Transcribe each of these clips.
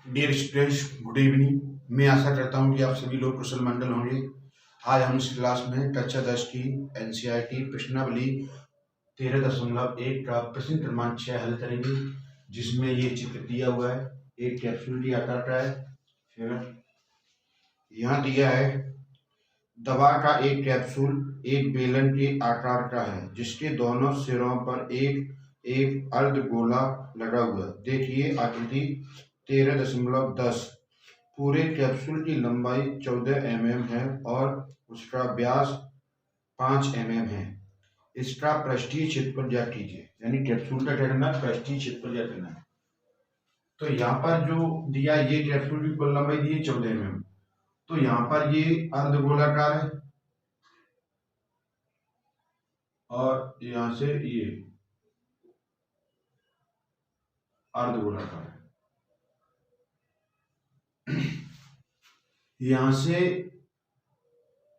Dear students, good evening. मैं आशा करता हूं कि आप सभी लोग कुशल मंगल होंगे। आज हम इस क्लास में कक्षा 10 की एनसीईआरटी प्रश्नावली 13.1 का प्रश्न क्रमांक 6 हल करेंगे, जिसमें ये चित्र दिया हुआ है। एक कैप्सूल की आकार का है। फिर यहाँ दिया है दवा का एक कैप्सूल एक बेलन के आकार का है, जिसके दोनों सिरों पर एक एक अर्धगोला लगा हुआ है। देखिए आकृति 13.10। पूरे कैप्सूल की लंबाई 14 mm है और उसका व्यास 5 mm है। इसका पृष्ठीय क्षेत्रफल ज्ञात कीजिए। यानी कैप्सूल का क्या करना है, पृष्ठीय क्षेत्रफल ज्ञात करना है। तो यहाँ पर जो दिया, ये कैप्सूल की कुल लंबाई दी है 14 mm। तो यहाँ पर ये अर्धगोलाकार है और यहाँ से ये अर्धगोलाकार है। यहाँ से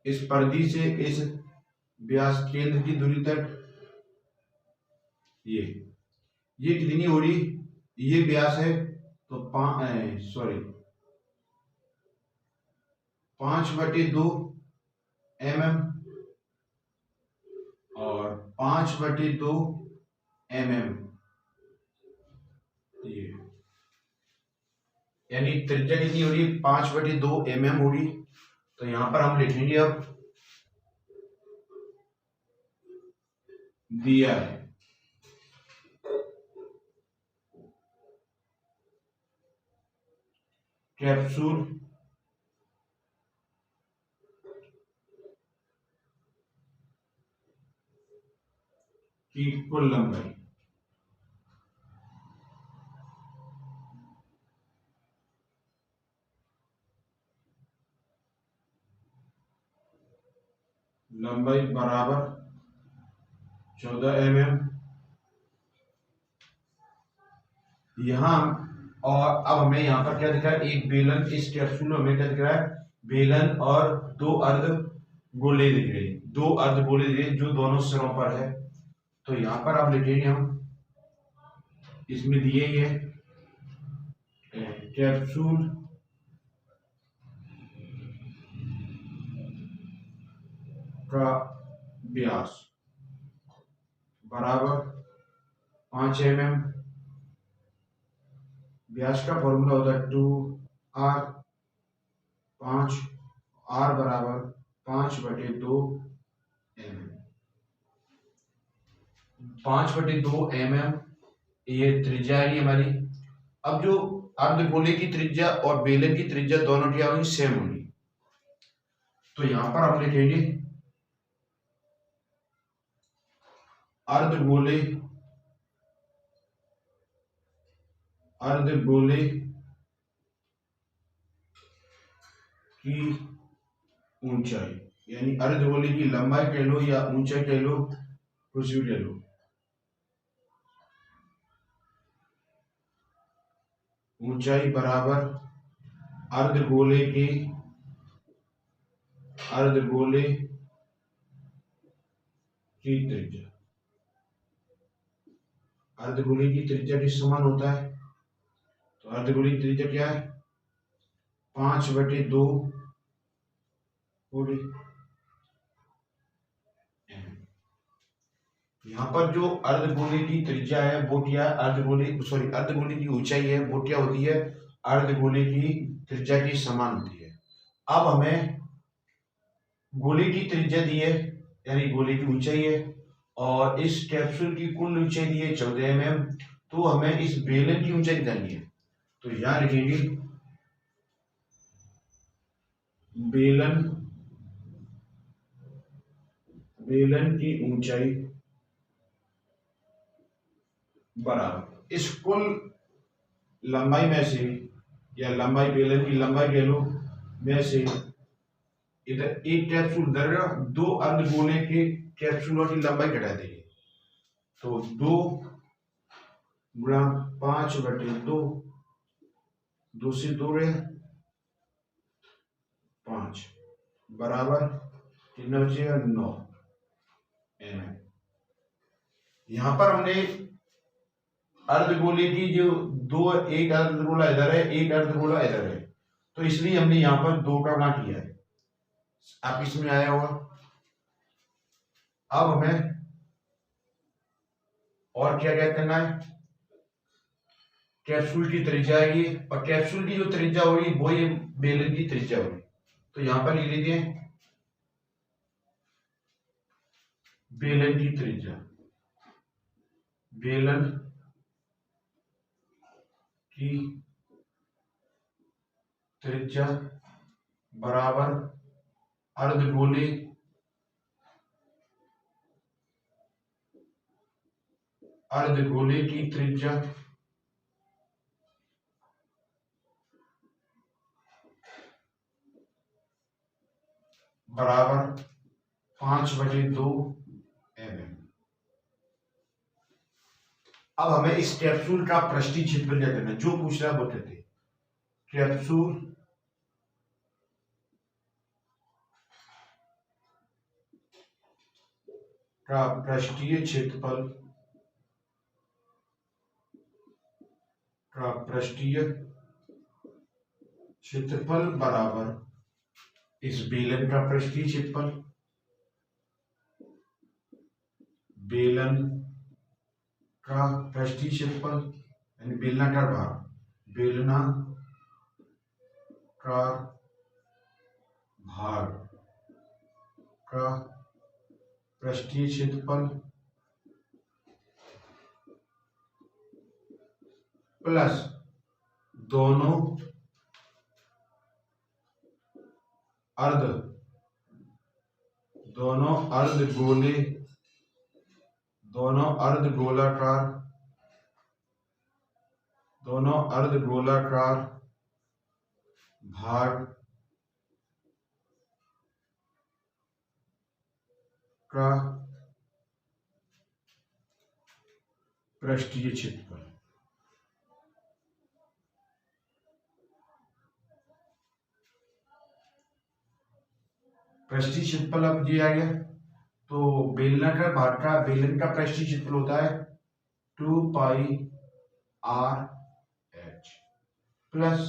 इस परिधि से इस व्यास केंद्र की दूरी तक ये कितनी हो रही, ये व्यास है तो 5/2 mm और 5/2 mm, ये यानी त्रिज्या कितनी हो रही, 5/2 mm हो रही। तो यहां पर हम लिखेंगे, अब दिया है कैप्सूल की कुल लंबाई बराबर 14 mm। यहां और अब हमें यहाँ पर क्या दिख रहा है, एक बेलन। इस कैप्सूल में हमें क्या दिख रहा है, बेलन और 2 अर्ध गोले दिख रहे हैं। 2 अर्ध गोले दिख रहे हैं जो दोनों सिरों पर है। तो यहाँ पर आप लिखेंगे, हम इसमें दिए ही है कैप्सूल का व्यास बराबर 5 mm। व्यास का फॉर्मूला होता है 2r, 5 r बराबर 5/2 mm। 5/2 mm ये त्रिज्या है हमारी। अब जो अर्धगोले की त्रिज्या और बेलन की त्रिज्या दोनों क्या होगी, सेम होगी। तो यहां पर हम लिखेंगे अर्धगोले की ऊंचाई, यानी अर्धगोले की लंबाई कह लो या ऊंचाई कह लो, कुछ भी कह लो, ऊंचाई बराबर अर्धगोले की त्रिज्या। अर्धगोले की त्रिज्या के समान होता है। तो अर्धगोले की त्रिज्या क्या है, 5/2 होगी। यहाँ पर जो अर्धगोले की त्रिज्या है वो क्या है, अर्धगोले की ऊंचाई है वो क्या होती है, अर्धगोले की त्रिज्या की समान होती है। अब हमें गोले की त्रिज्या दी है, यानी गोले की ऊंचाई है, और इस कैप्सूल की कुल ऊंचाई दी है 14 mm। तो हमें इस बेलन की ऊंचाई निकालनी है। तो यहां लिखेंगे बेलन की ऊंचाई बराबर इस कुल लंबाई में से, या लंबाई बेलन की लंबाई कह लो, में से इधर एक कैप्सूल दर 2 अर्धगोले के कैप्सूलों की लंबाई घटा देंगे। तो 2 गुणा 5/2, 2 से 2 रहे 5 बराबर कितना बचेगा, 9 mm। यहां पर हमने अर्धगोले की जो दो, एक अर्धगोला इधर है, एक अर्धगोला इधर है, तो इसलिए हमने यहाँ पर दो का गुणा किया है। आपकी समझ आया होगा। अब हमें और क्या क्या करना है, कैप्सूल की त्रिज्या आएगी, और कैप्सूल की जो त्रिज्या होगी वो ये बेलन की त्रिज्या होगी। तो यहां पर लिख लीजिए बेलन की त्रिज्या, बेलन की त्रिज्या बराबर अर्धगोले की त्रिज्या बराबर 5/2 mm। अब हमें इस कैप्सूल का पृष्ठीय क्षेत्रफल क्या करना है, जो पूछ रहा है वो कहते हैं कैप्सूल का पृष्ठीय क्षेत्रफल बराबर इस बेलन का पृष्ठीय क्षेत्रफल, बेलन का पृष्ठीय क्षेत्रफल यानी बेलनाकार भाग, बेलनाकार भाग का पृष्ठीय क्षेत्रफल प्लस दोनों अर्धगोलाकार भाग का पृष्ठीय क्षेत्रफल। पृष्ठीय क्षेत्रफल अब दिया गया, तो बेलनाकार भाग का बेलन का पृष्ठीय क्षेत्रफल होता है 2πr/h प्लस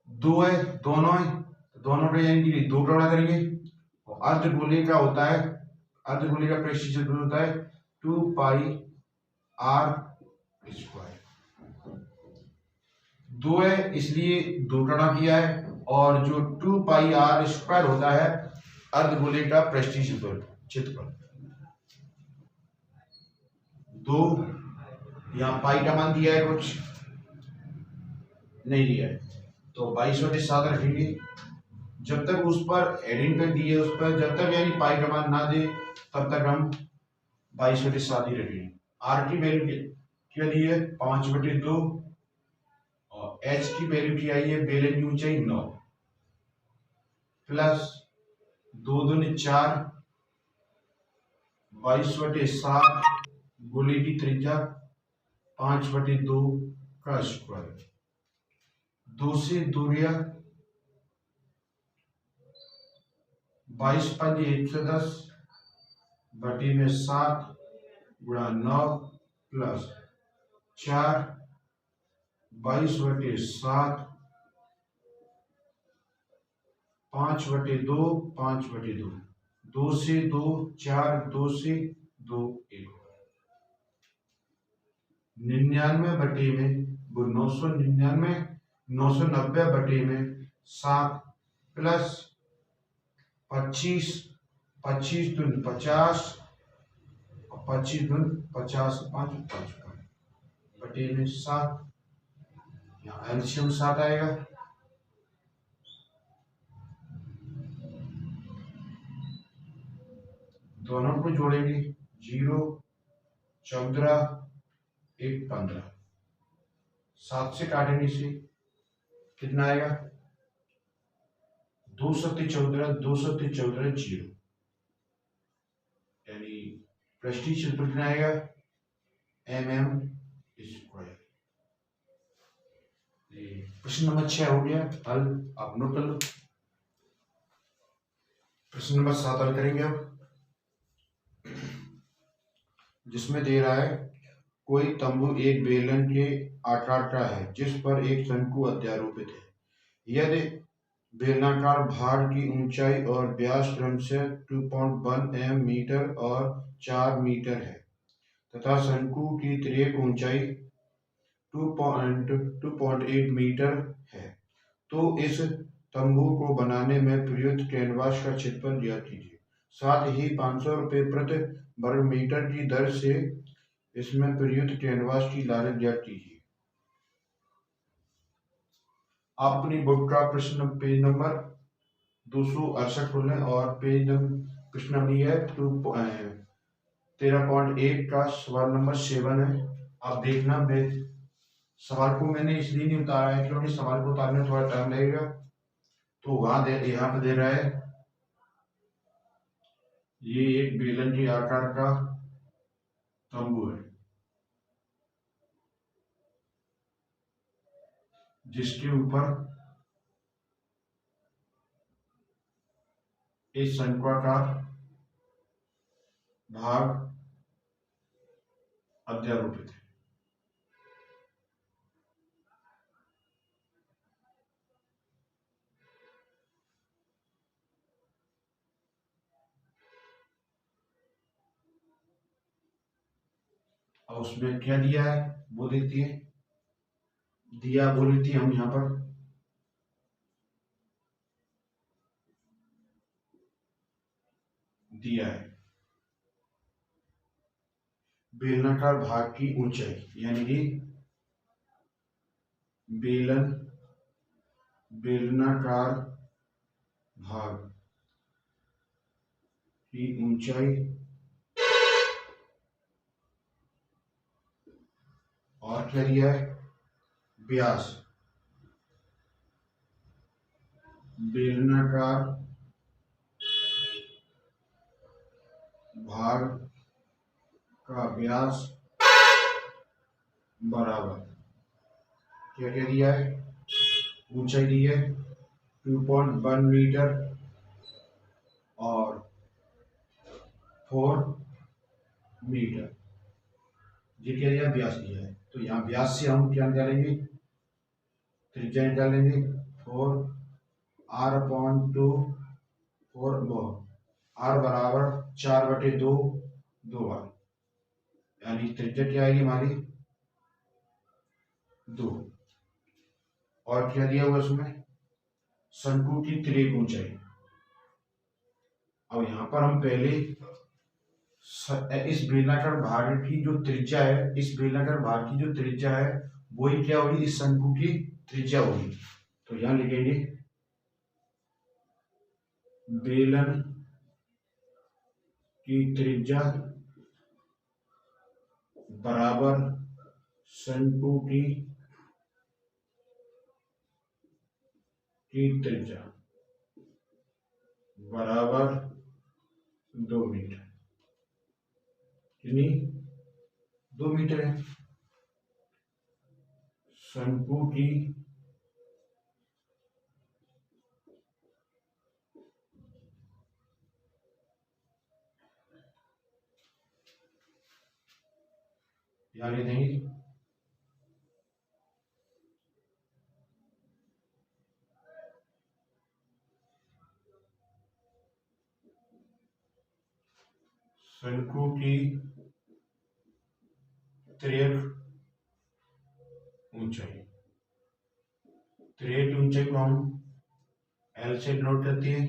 दो है, दोनों का यानी दो गुणा करेंगे, और अर्धगोले का होता है, अर्धगोले का पृष्ठीय क्षेत्रफल होता है 2πr²। दो है इसलिए दो गुणा किया है, और जो 2πr² होता है अर्धगोले का पृष्ठीय क्षेत्रफल। दो यहाँ पाई का मान दिया है, कुछ नहीं दिया है, तो 22/7 रखेंगे। जब तक उस पर हेडिंग पे दिए, उस पर जब तक यानी पाई का मान ना दे तब तक हम 22/7 ही रखेंगे। आर की वैल्यू क्या दी है 5/2, और एच की वैल्यू क्या आई है, बेलन की ऊंचाई 9 प्लस 2 दूनी 4, 22/7 गोले की त्रिज्या 5/2 का स्क्वायर, 2 से दूरिया 22×5 = 110/7 गुणा 9 प्लस 4 22/7 5/2 5/2, 2 से 2 4, 2 से 2 1, 99/990/7 प्लस 25 25 दूनी 50, 25 दूनी 50 5/7, यहाँ एलसीएम 7 आएगा। दोनों को जोड़ेंगे 0 14 1 15, 7 से काटेंगे इसे, कितना आएगा 2 7 14 2 7 14 0, यानी पृष्ठीय क्षेत्रफल कितना आएगा mm²। प्रश्न नंबर 6 हो गया हल। आप नोट कर लो। प्रश्न नंबर 7 हल करेंगे अब, जिसमें दे रहा है कोई तंबू एक बेलन के आकार का है जिस पर एक शंकु अध्यारोपित है। यदि बेलनाकार भाग की ऊंचाई और व्यास क्रमशः 2.1 मीटर और 4 मीटर है तथा शंकु की तिर्यक ऊंचाई 2.8 मीटर है, तो इस तंबू को बनाने में प्रयुक्त कैनवास का क्षेत्रफल ज्ञात कीजिए। साथ ही 500 रुपये प्रति वर्ग मीटर की दर से इसमें प्रयुक्त कैनवास की लागत ज्ञात कीजिए। आप अपनी बुक का प्रश्न पेज नंबर 268 खोलें और प्रश्न नंबर है 13.1 का सवाल नंबर 7 है। आप देखना, सवाल को मैंने इसलिए नहीं उतारा है क्योंकि सवाल को उतारने में थोड़ा टाइम लगेगा। तो यहाँ पे दे रहा है, ये एक बेलन के आकार का तंबू है जिसके ऊपर एक शंक्वाकार भाग अध्यारोपित है। और उसमें क्या दिया है वो देखती है, दिया वो लेती है हम यहाँ पर दिया है बेलनाकार भाग की ऊंचाई, यानी कि बेलनाकार भाग की ऊंचाई और क्या दिया है, व्यास। बेलनाकार भाग का व्यास बराबर क्या क्या दिया है, ऊंचाई दी है 2.1 मीटर और 4 मीटर, ये क्या दिया, व्यास दिया है। तो यहाँ व्यास से हम क्या निकालेंगे, त्रिज्या निकालेंगे 4 r/2 4 r बराबर 4/2 2 बार, यानी त्रिज्या क्या आएगी हमारी 2। और क्या दिया हुआ उसमें, शंकु की तिर्यक ऊंचाई। अब यहाँ पर हम पहले इस बेलनाकार भाग की जो त्रिज्या है, इस बेलनाकार भाग की जो त्रिज्या है वही क्या होगी, इस शंकु की त्रिज्या होगी। तो यहां लिखेंगे बेलन की त्रिज्या बराबर शंकु की त्रिज्या बराबर 2 मीटर, यानी 2 मीटर है। शंकु की यहाँ लिख देंगे शंकु की तिर्यक ऊंचाई, तिर्यक ऊंचाई को हम L से डिनोट करते हैं,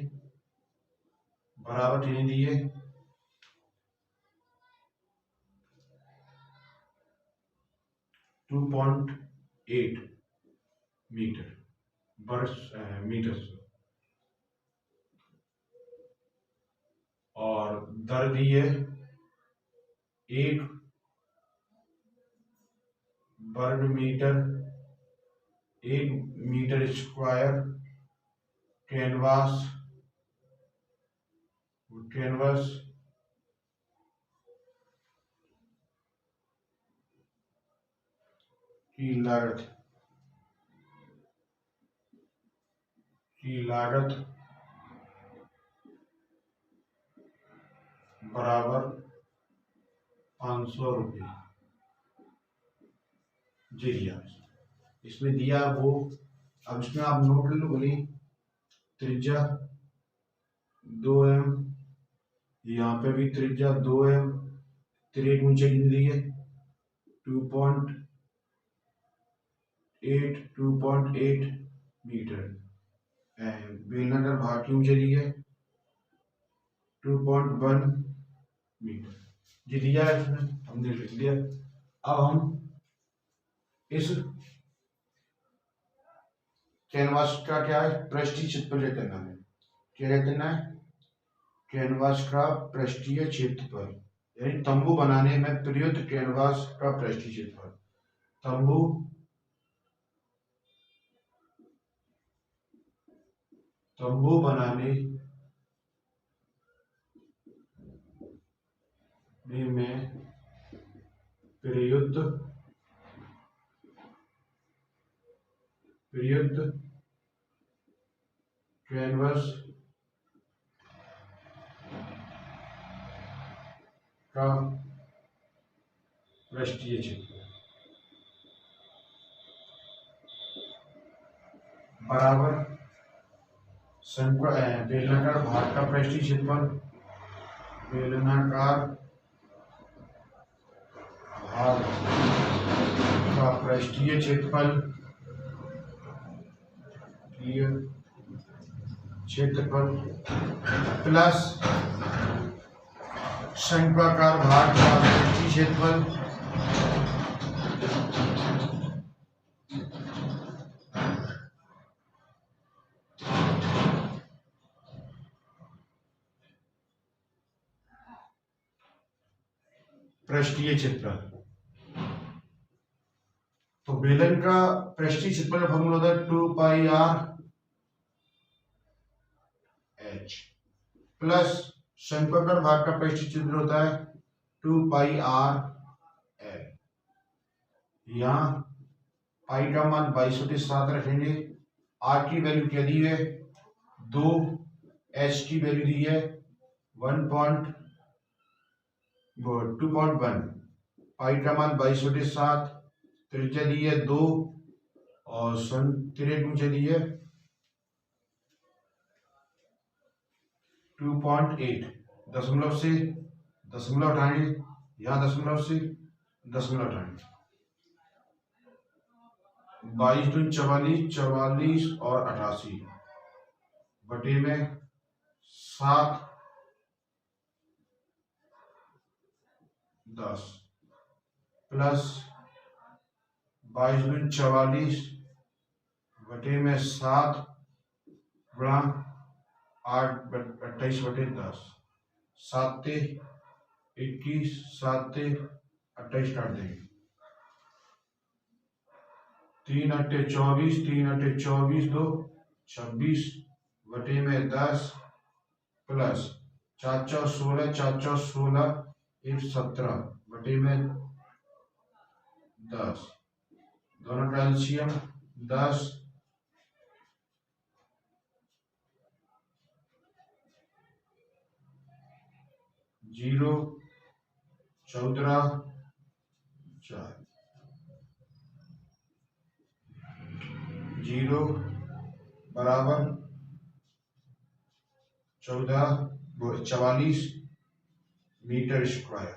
बराबर यानी दिए 2.8 मीटर मीटर, और दर दी है 1 वर्ग मीटर 1 मीटर स्क्वायर कैनवास की लागत बराबर 500 रुपये। जी दिया, इसमें दिया वो। अब इसमें आप नोट ले लो बोली, त्रिज्या 2m, यहाँ पे भी त्रिज्या 2m, तिरेक ऊंचे गिन लिए 2.8 मीटर, बेलनाकार भाग की ऊंचाई दी है 2.1 मीटर। ये दिया है इसमें, हमने लिख लिया। अब हम इस कैनवास का क्या है, पृष्ठीय क्षेत्रफल ज्ञात करना है। क्या ज्ञात करना है? कैनवास का पृष्ठीय क्षेत्रफल, यानी तंबू बनाने में प्रयुक्त कैनवास का पृष्ठीय क्षेत्रफल। तंबू बनाने में प्रयुक्त कैनवास का पृष्ठीय क्षेत्रफल बराबर बेलनाकार भाग का पृष्ठीय क्षेत्रफल, बेलनाकार भाग का पृष्ठीय क्षेत्रफल प्लस शंक्वाकार भाग का पृष्ठीय क्षेत्रफल पृष्ठीय क्षेत्रफल। तो बेलन का पृष्ठीय क्षेत्रफल का फॉर्मूला होता है 2πr/h प्लस शंक्वाकार भाग का पृष्ठीय क्षेत्रफल होता है 2πr/l। यहाँ पाई का मान 22/7 रखेंगे, आर की वैल्यू क्या दी है 2, एच की वैल्यू दी है 2.1, पाई का मान 22/7, त्रिज्या दी है 2 और तिरेक ऊंचाई दी है 2.8। दशमलव से दशमलव हटाएंगे, यहाँ दशमलव से दशमलव हटाएंगे, 22 दूनी 44, 44 और 88 बटे में 7 10 प्लस 22 दूनी 44 बटे में 7 गुणा 8 28 बटे 10, 7 21, 7 28 काट देंगे, 3 8 24, 3 8 24, 2 26 बटे में 10 प्लस 4 4 16, 4 4 16, 1 17 बटे में 10, दोनों का एलसीएम 10, 0 14 4 0 बराबर 44 मीटर स्क्वायर।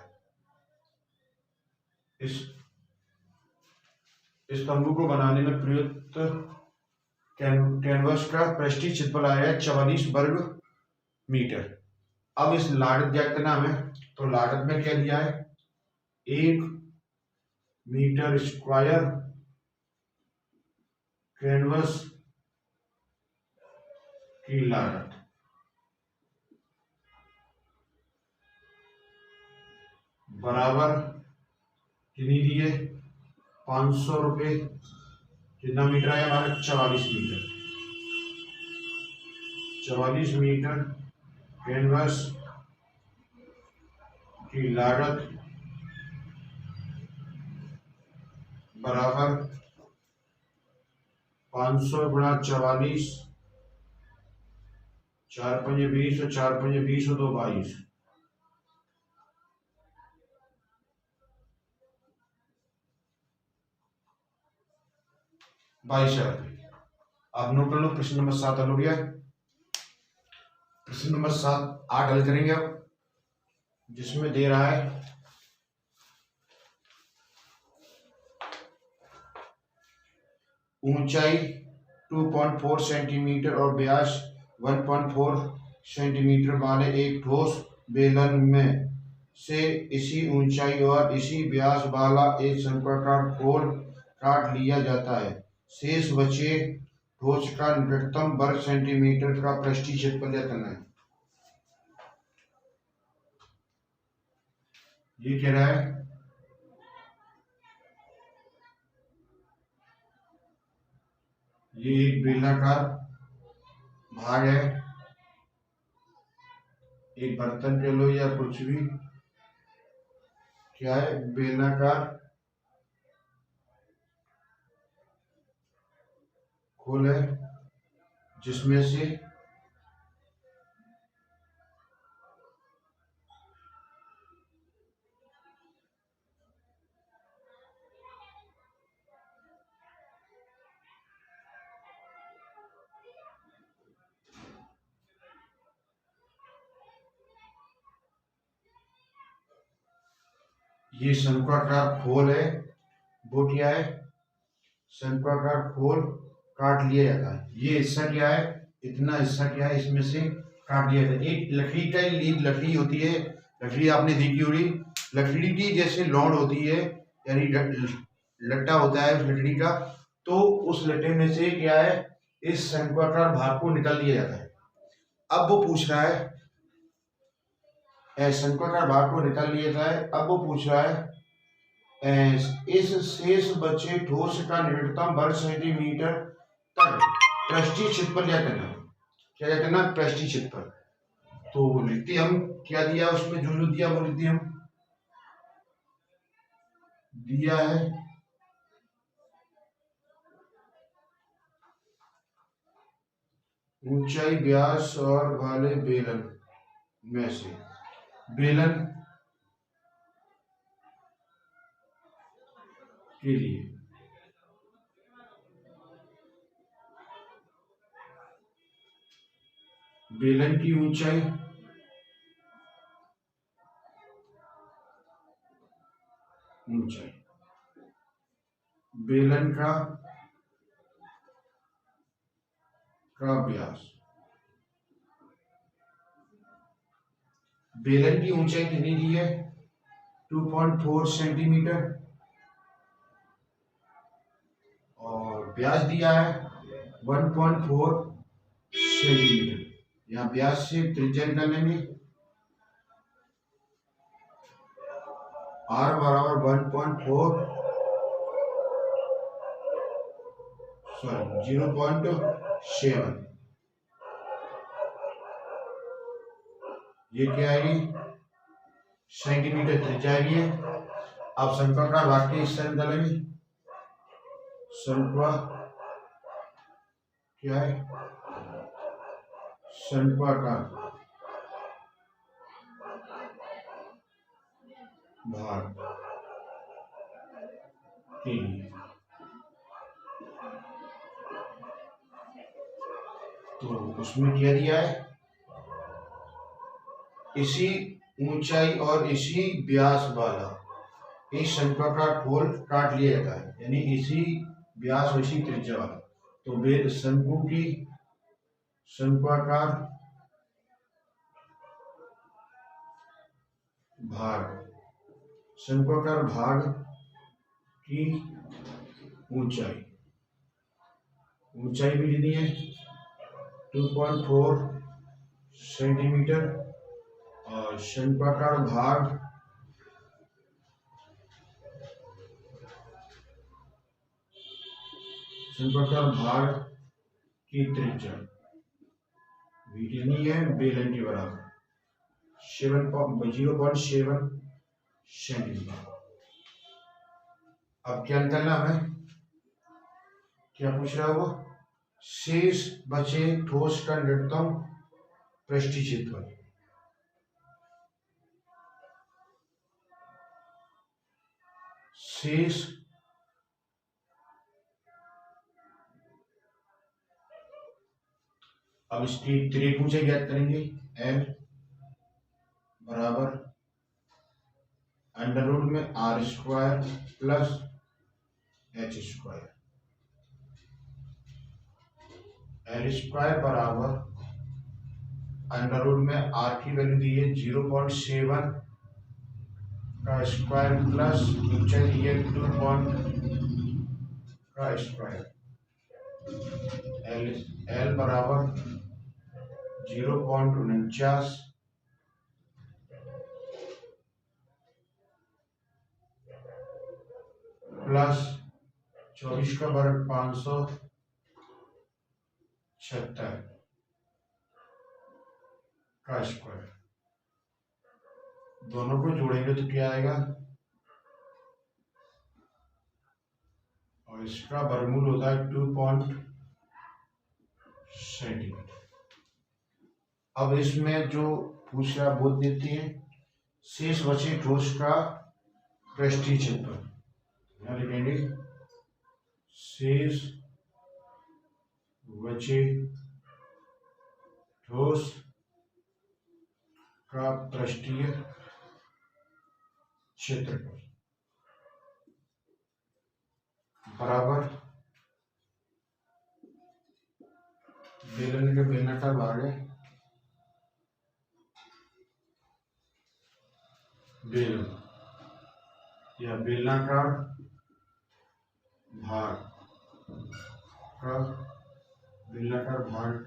इस तंबू को बनाने में प्रयुक्त कैनवास का पृष्ठीय क्षेत्रफल आया है 44 वर्ग मीटर। अब इस लागत ज्ञात करना हमें, तो लागत में क्या दिया है 1 मीटर स्क्वायर कैनवास की लागत बराबर कितनी दी है 500 रुपये। कितना मीटर आया हमारा 44 मीटर, 44 मीटर कैनवास की लागत बराबर 500 गुणा 44, 4 5 20 और 4 5 20 और 2 22, 22,000 रुपये। आप नोट कर लो, प्रश्न नंबर 7 हल हो गया। प्रश्न नंबर 8 हल करेंगे अब, जिसमें दे रहा है ऊंचाई 2.4 सेंटीमीटर और व्यास 1.4 सेंटीमीटर वाले एक ठोस बेलन में से इसी ऊंचाई और इसी व्यास वाला एक शंक्वाकार खोल काट लिया जाता है। शेष बचे ठोस का निकटतम वर्ग सेंटीमीटर का पृष्ठीय क्षेत्रफल ज्ञात करना है। ये कह रहा है ये एक बेलनाकार भाग है, एक बर्तन कह लो या कुछ भी, क्या है, बेलनाकार खोल है, जिसमें से ये शंक्वाकार खोल है, वो क्या है, शंक्वाकार खोल काट लिया जाता है। ये हिस्सा क्या है, इतना हिस्सा क्या है, इसमें से काट लिया जाता है। एक लकड़ी का लीड लकड़ी होती है, लकड़ी आपने देखी होगी, लकड़ी की जैसे लौंड होती है, यानी लट्टा होता है उस लकड़ी का, तो उस लट्टे में से क्या है, इस शंक्वाकार भाग को निकाल लिया जाता है। अब वो पूछ रहा है, शंक्वाकार भाग को निकाल लिया जाता है। अब वो पूछ रहा है इस शेष बचे ठोस का निकटतम वर्ग सेंटीमीटर तक पृष्ठीय क्षेत्रफल क्या करना, क्या करना, पृष्ठीय क्षेत्रफल। तो वो लिखते हम क्या दिया उसमें, जो दिया वो लिखते हम, दिया है ऊंचाई व्यास और वाले बेलन में से, बेलन के लिए बेलन की ऊंचाई बेलन का व्यास, बेलन की ऊंचाई कितनी दी है, 2.4 सेंटीमीटर, और व्यास दिया है 1.4 सेंटीमीटर। यहाँ व्यास से त्रिज्या निकाल लेंगे, r बराबर 1.4 सॉरी 0.7, ये क्या आएगी, सेंटीमीटर त्रिज्या आएगी। आप शंक्वाकार भाग के हिस्सा निकालेंगे, शंक्वा क्या है, शंक्वाकार भाग के लिए, तो उसमें क्या दिया है, इसी ऊंचाई और इसी व्यास वाला इस शंक्वाकार खोल काट लिया जाता है, यानी इसी व्यास और इसी त्रिज्या वाला। तो वे शंकु की शंक्वाकार भाग, शंक्वाकार भाग की ऊंचाई, ऊंचाई भी दी है 2.4 सेंटीमीटर, और शंक्वाकार भाग की त्रिज्या भी कितनी है, बेलन के बराबर 0.7 सेंटीमीटर। अब क्या निकालना हमें, क्या पूछ रहा है वो, शेष बचे ठोस का निकटतम पृष्ठीय क्षेत्रफल। शेष अब इसकी त्रिक ऊंचाई ज्ञात करेंगे। एल बराबर अंडर रूट में R square plus H square. L square बराबर अंडर रूट में आर की वैल्यू दी है 0.7 का स्क्वायर प्लस ऊंचाई दी है 2 का स्क्वायर। एल बराबर 0.49 प्लस 24 का वर्ग 576 का स्क्वायर। दोनों को जोड़ेंगे तो क्या आएगा, और इसका वर्गमूल होता है 2 सेंटीमीटर। अब इसमें जो पूछ रहा बोल देते हैं, शेष बचे ठोस का पृष्ठीय क्षेत्रफल। यहाँ लिखेंगे शेष बचे ठोस का पृष्ठीय क्षेत्रफल बराबर बेलन के बेलनाकार भाग है, बेलन या बेलनाकार भाग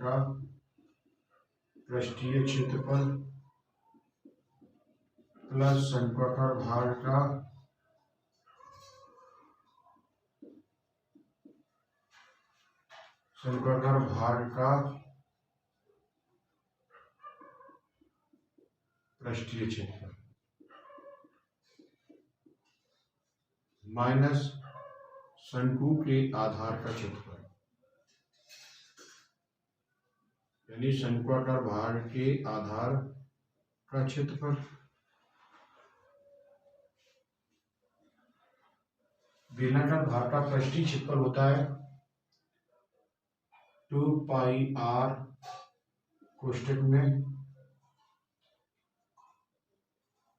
का पृष्ठीय क्षेत्रफल प्लस शंक्वाकार भाग का पृष्ठीय क्षेत्रफल माइनस शंकु के आधार का क्षेत्रफल, यानी शंक्वाकार भाग के आधार का क्षेत्रफल। बेलनाकार भाग का पृष्ठीय क्षेत्रफल होता है 2 पाई आर कोष्ठक में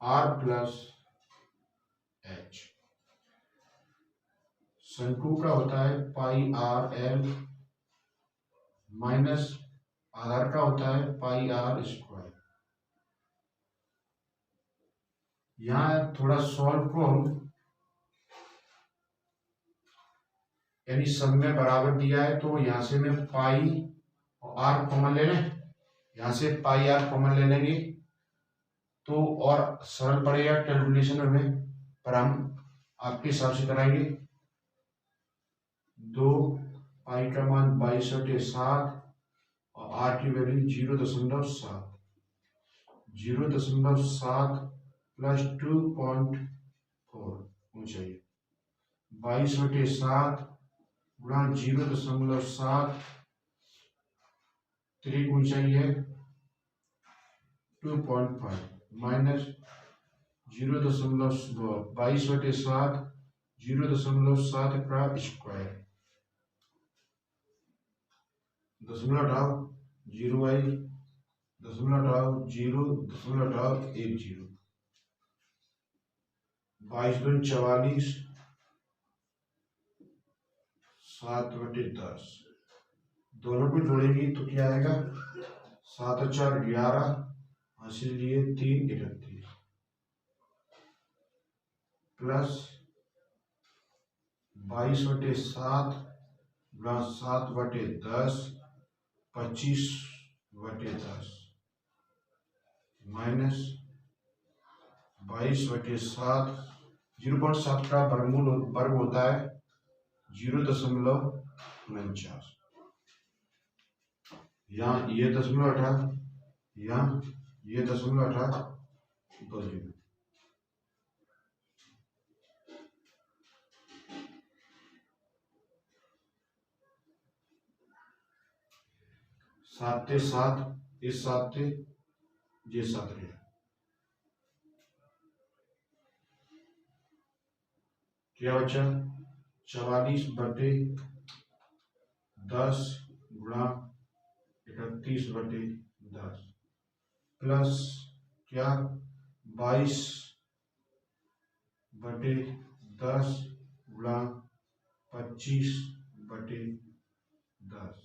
आर प्लस एच। शंकु का होता है पाई आर एल माइनस आधार का होता है पाई आर स्क्वायर। यहाँ थोड़ा सॉल्व को हम, यानी सब में बराबर दिया है तो यहां से मैं पाई और आर कॉमन ले लें, यहां से पाई आर कॉमन ले लेंगे तो और सरल पड़ेगा कैलकुलेशन में, पर हम आपके हिसाब से कराएंगे। 2 पाई का मान 22/7 और आर की वैल्यू 0.7 प्लस 2.4 ऊंचाई 22/7 गुणा 0.7 त्रिक ऊंचाई है 2.5 माइनस 22/7 0.7 का स्क्वायर दशमलव हटाओ 0 दशमलव 0.10 22×44 7/10। दोनों को जोड़ेंगे तो क्या आएगा, 7 और 4 11 हासिल लिए 3 31 प्लस 22/7 गुणा 7/10 25/10 माइनस 22/7 0.7 का वर्ग होता है 0.49। यहाँ ये दशमलव हटा, यहाँ ये दशमलव हटा 2 0। 7 ते 7 इस 7 ते ये 7 रहे, क्या बचा 44/10 गुणा 31/10 प्लस क्या 22/10 गुणा 25/10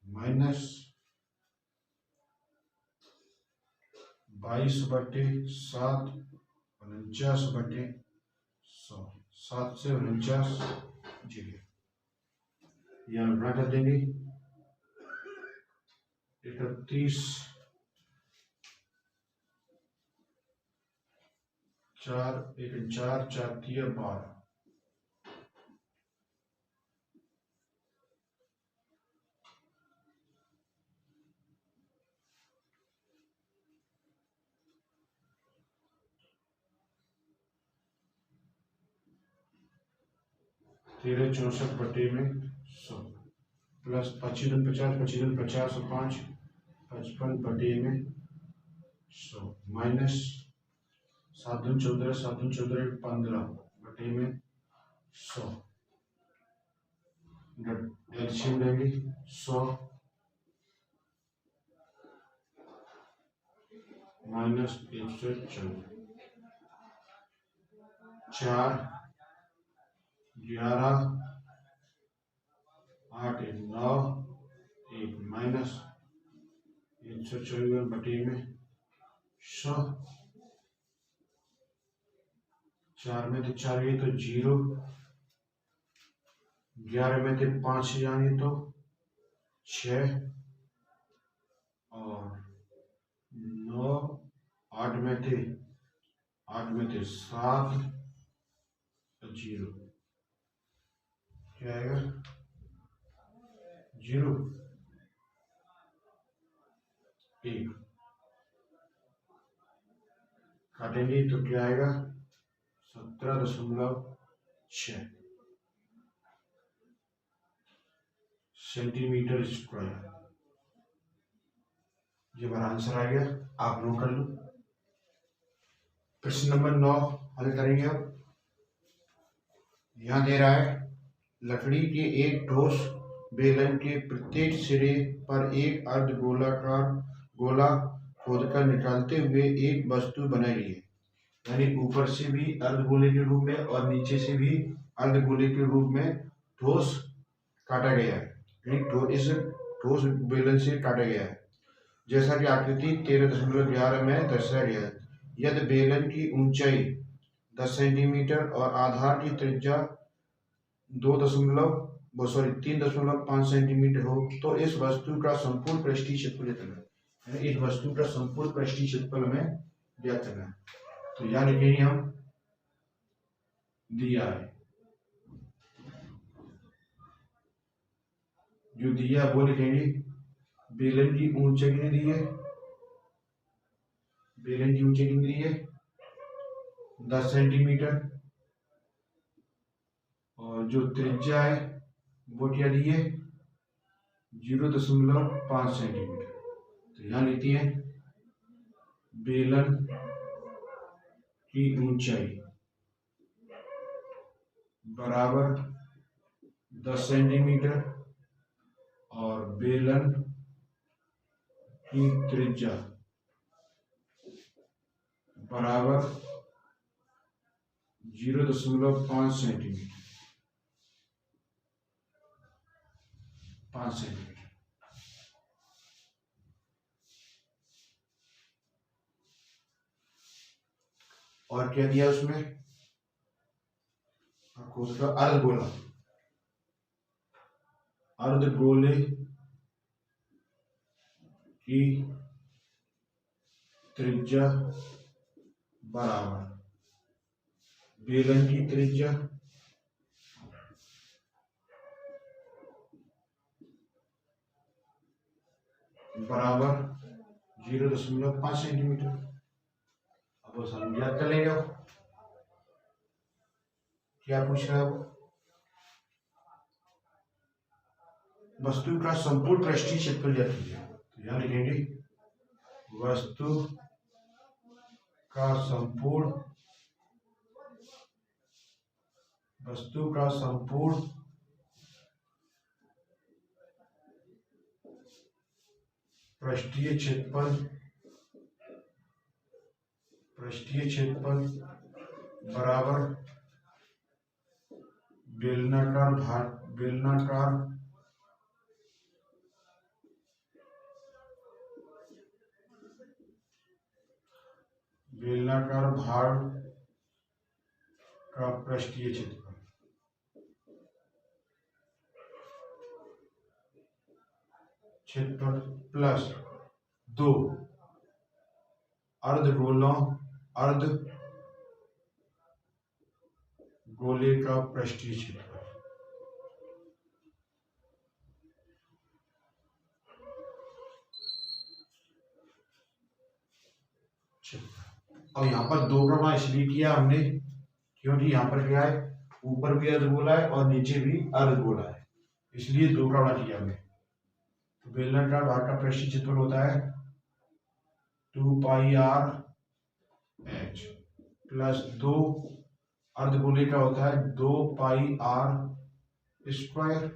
माइनस 22/7 49/100 7 से 49 जीरो यहाँ गुणा कर देंगे 31 4 1 4 4 3 12 1364/100 प्लस 25 और 5 55/100 माइनस 7 14 15/100 एलसीएम लेंगे 100 माइनस 114 4 11 8 9 1 माइनस 154/100 4 में थे 4 ये तो 0 11 में थे 5 यानी तो 6 और 9 8 में थे 7 0 क्या आएगा 0 1 काटेंगे तो क्या आएगा 17.6 सेंटीमीटर स्क्वायर। ये हमारा आंसर आ गया, आप नोट कर लो। प्रश्न नंबर 9 हल करेंगे। अब यहाँ दे रहा है लकड़ी के एक ठोस बेलन के प्रत्येक सिरे पर एक अर्धगोलाकार गोला खोदकर निकालते हुए एक वस्तु बनाई है, यानी ऊपर से भी अर्धगोले के रूप में और नीचे से भी अर्धगोले के रूप में ठोस काटा गया है, इस ठोस बेलन से काटा गया है, जैसा कि आकृति 13.11 में दर्शाया गया है। यदि बेलन की ऊंचाई 10 सेंटीमीटर और आधार की त्रिज्या 3.5 सेंटीमीटर हो तो इस वस्तु का संपूर्ण पृष्ठीय क्षेत्रफल कितना है। इस वस्तु का संपूर्ण पृष्ठीय क्षेत्रफल हमें ज्ञात करना है। तो यहाँ लिखेंगे हम दिया है, जो दिया वो लिखेंगे बेलन की ऊंचाई कितनी दी है, बेलन की ऊंचाई कितनी दी है 10 सेंटीमीटर और जो त्रिज्या है वो क्या दी है 0.5 सेंटीमीटर। तो यहाँ लिखती है बेलन की ऊंचाई बराबर 10 सेंटीमीटर और बेलन की त्रिज्या बराबर 0.5 सेंटीमीटर 5 सेंटीमीटर। और क्या दिया उसमें आपको उसका अर्धगोले की त्रिज्या बराबर बेलन की त्रिज्या बराबर 0.5 सेंटीमीटर। अब हम याद कर लेंगे क्या पूछ रहा है वो, वस्तु का संपूर्ण पृष्ठीय क्षेत्रफल ज्ञात कीजिए। तो यहाँ लिखेंगे वस्तु का संपूर्ण पृष्ठीय क्षेत्रफल बराबर बेलनाकार भाग का पृष्ठीय क्षेत्रफल प्लस 2 अर्धगोले का पृष्ठीय क्षेत्रफल। अब यहाँ पर 2 का गुणा इसलिए किया हमने क्योंकि यहाँ पर क्या है, ऊपर भी अर्धगोला है और नीचे भी अर्धगोला है, इसलिए 2 का गुणा किया हमने। तो बेलनाकार भाग का पृष्ठीय क्षेत्रफल होता है 2πr(h) प्लस 2 अर्धगोले का होता है 2πr²,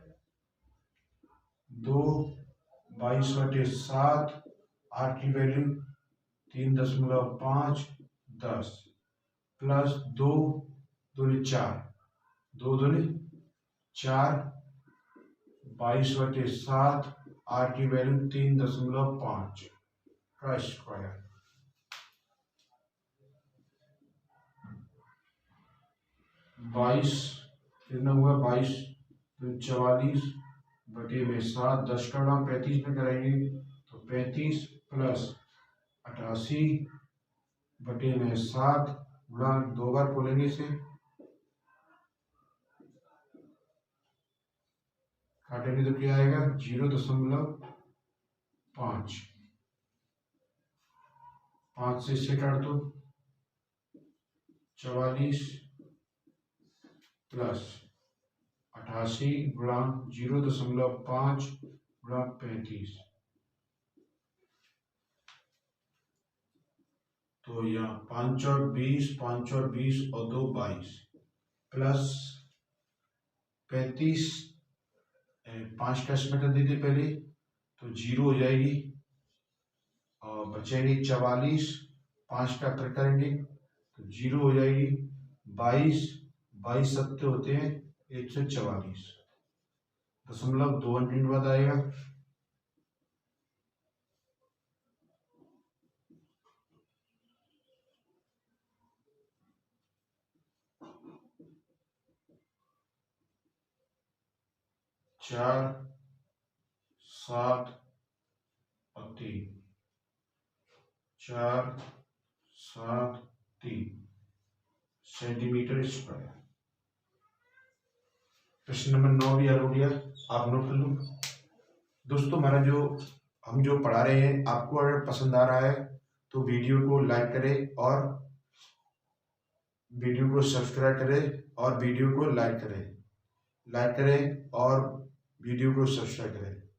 2/22/7, r की वैल्यू 3.5 10 प्लस 2 दूनी 4, 2 दूनी 4, 22/7, r की वैल्यू 3.5 का स्क्वायर। कितना हुआ 22 44 बटे में 7, 10 का गुणा 35 में करेंगे तो 35 प्लस 88 बटे में 7 गुणा 2 बार खोलेंगे इसे, काटेंगे तो क्या आएगा 0.5, 5 से इससे काट दो 44 प्लस 88 गुणा 0.5 गुणा 35, तो यहाँ 5 और 20 और 2 22 प्लस 35, 5 का इसमें कर दीजिए पहले तो 0 हो जाएगी और बचेंगे 44, 5 का कर करेंगे तो 0 हो जाएगी, 22 सत्ते होते हैं 144, 0.2 अंक बाद आएगा। चार 7 और 3, 4 7 3 सेंटीमीटर स्क्वायर। प्रश्न नंबर 9 भी हल हो गया, आप नोट कर लो। दोस्तों हमारा हम जो पढ़ा रहे हैं आपको अगर पसंद आ रहा है तो वीडियो को लाइक करें और वीडियो को सब्सक्राइब करें और वीडियो को लाइक करें और वीडियो को सब्सक्राइब करें।